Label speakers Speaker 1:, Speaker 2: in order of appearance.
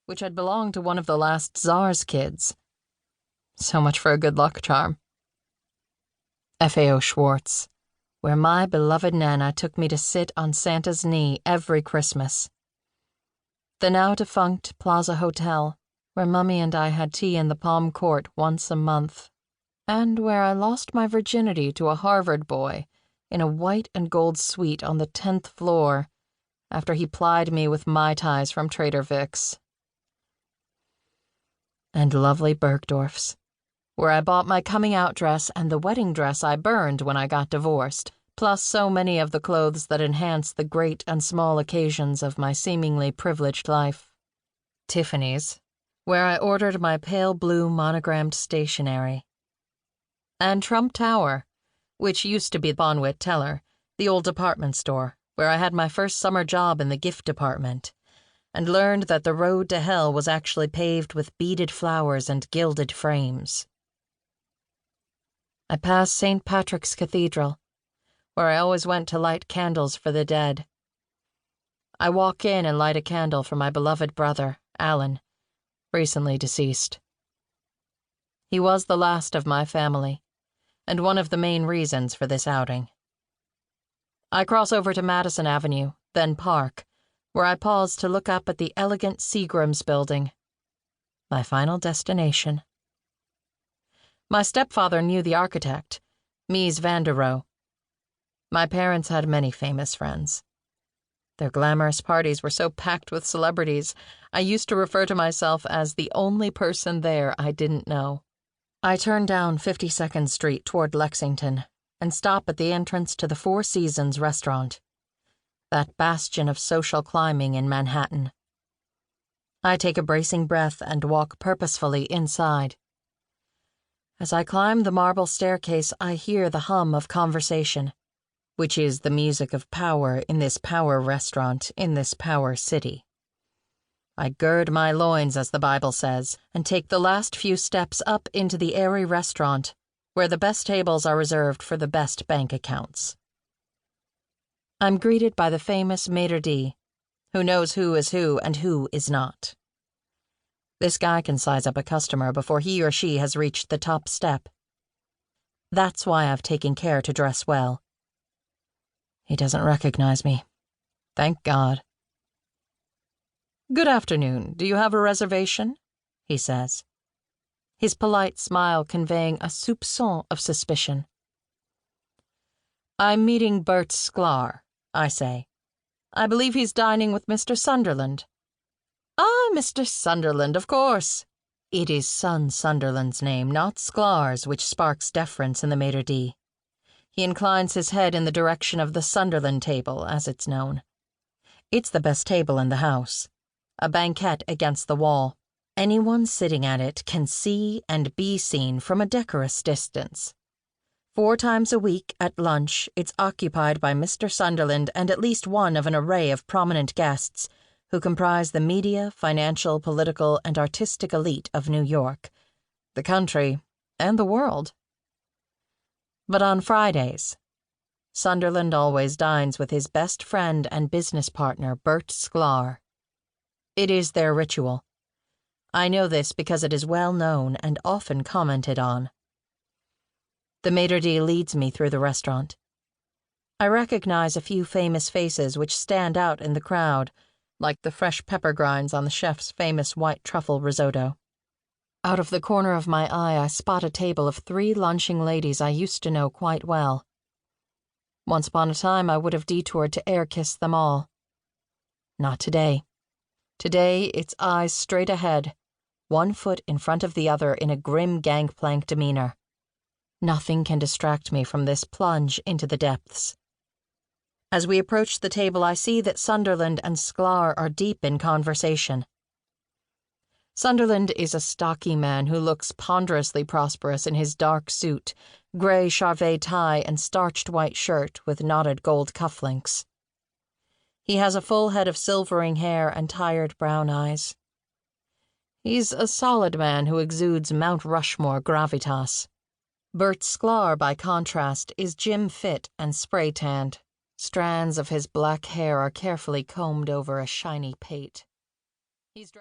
Speaker 1: which had belonged to one of the last Tsar's kids. So much for a good luck charm. F.A.O. Schwartz, where my beloved Nana took me to sit on Santa's knee every Christmas. The now-defunct Plaza Hotel, where Mummy and I had tea in the Palm Court once a month, and where I lost my virginity to a Harvard boy in a white and gold suite on the 10th floor after he plied me with Mai Tais from Trader Vic's. And lovely Bergdorf's, where I bought my coming-out dress and the wedding dress I burned when I got divorced, plus so many of the clothes that enhance the great and small occasions of my seemingly privileged life. Tiffany's, where I ordered my pale blue monogrammed stationery. And Trump Tower, which used to be Bonwit Teller, the old department store, where I had my first summer job in the gift department, and learned that the road to hell was actually paved with beaded flowers and gilded frames. I passed St. Patrick's Cathedral, where I always went to light candles for the dead. I walk in and light a candle for my beloved brother, Alan, recently deceased. He was the last of my family, and one of the main reasons for this outing. I cross over to Madison Avenue, then Park, where I pause to look up at the elegant Seagram's building. My final destination. My stepfather knew the architect, Mies van der Rohe. My parents had many famous friends. Their glamorous parties were so packed with celebrities, I used to refer to myself as the only person there I didn't know. I turn down 52nd Street toward Lexington and stop at the entrance to the Four Seasons restaurant, that bastion of social climbing in Manhattan. I take a bracing breath and walk purposefully inside. As I climb the marble staircase, I hear the hum of conversation, which is the music of power in this power restaurant in this power city. I gird my loins, as the Bible says, and take the last few steps up into the airy restaurant, where the best tables are reserved for the best bank accounts. I'm greeted by the famous maitre d', who knows who is who and who is not. This guy can size up a customer before he or she has reached the top step. That's why I've taken care to dress well. He doesn't recognize me. Thank God. "Good afternoon. Do you have a reservation?" he says, his polite smile conveying a soupçon of suspicion. "I'm meeting Burt Sklarthe," I say. "I believe he's dining with Mr. Sunderland." "Ah, Mr. Sunderland, of course." It is Sun Sunderland's name, not Sklar's, which sparks deference in the maitre d'. He inclines his head in the direction of the Sunderland table, as it's known. It's the best table in the house, a banquette against the wall. Anyone sitting at it can see and be seen from a decorous distance. 4 times a week, at lunch, it's occupied by Mr. Sunderland and at least one of an array of prominent guests who comprise the media, financial, political, and artistic elite of New York, the country, and the world. But on Fridays, Sunderland always dines with his best friend and business partner, Burt Sklarthe. It is their ritual. I know this because it is well known and often commented on. The maitre d' leads me through the restaurant. I recognize a few famous faces which stand out in the crowd, like the fresh pepper grinds on the chef's famous white truffle risotto. Out of the corner of my eye, I spot a table of 3 lunching ladies I used to know quite well. Once upon a time, I would have detoured to air-kiss them all. Not today. Today, it's eyes straight ahead, one foot in front of the other in a grim gangplank demeanor. Nothing can distract me from this plunge into the depths. As we approach the table, I see that Sunderland and Sklarthe are deep in conversation. Sunderland is a stocky man who looks ponderously prosperous in his dark suit, grey charvet tie, and starched white shirt with knotted gold cufflinks. He has a full head of silvering hair and tired brown eyes. He's a solid man who exudes Mount Rushmore gravitas. Burt Sklarthe, by contrast, is gym fit and spray-tanned. Strands of his black hair are carefully combed over a shiny pate. He's dressed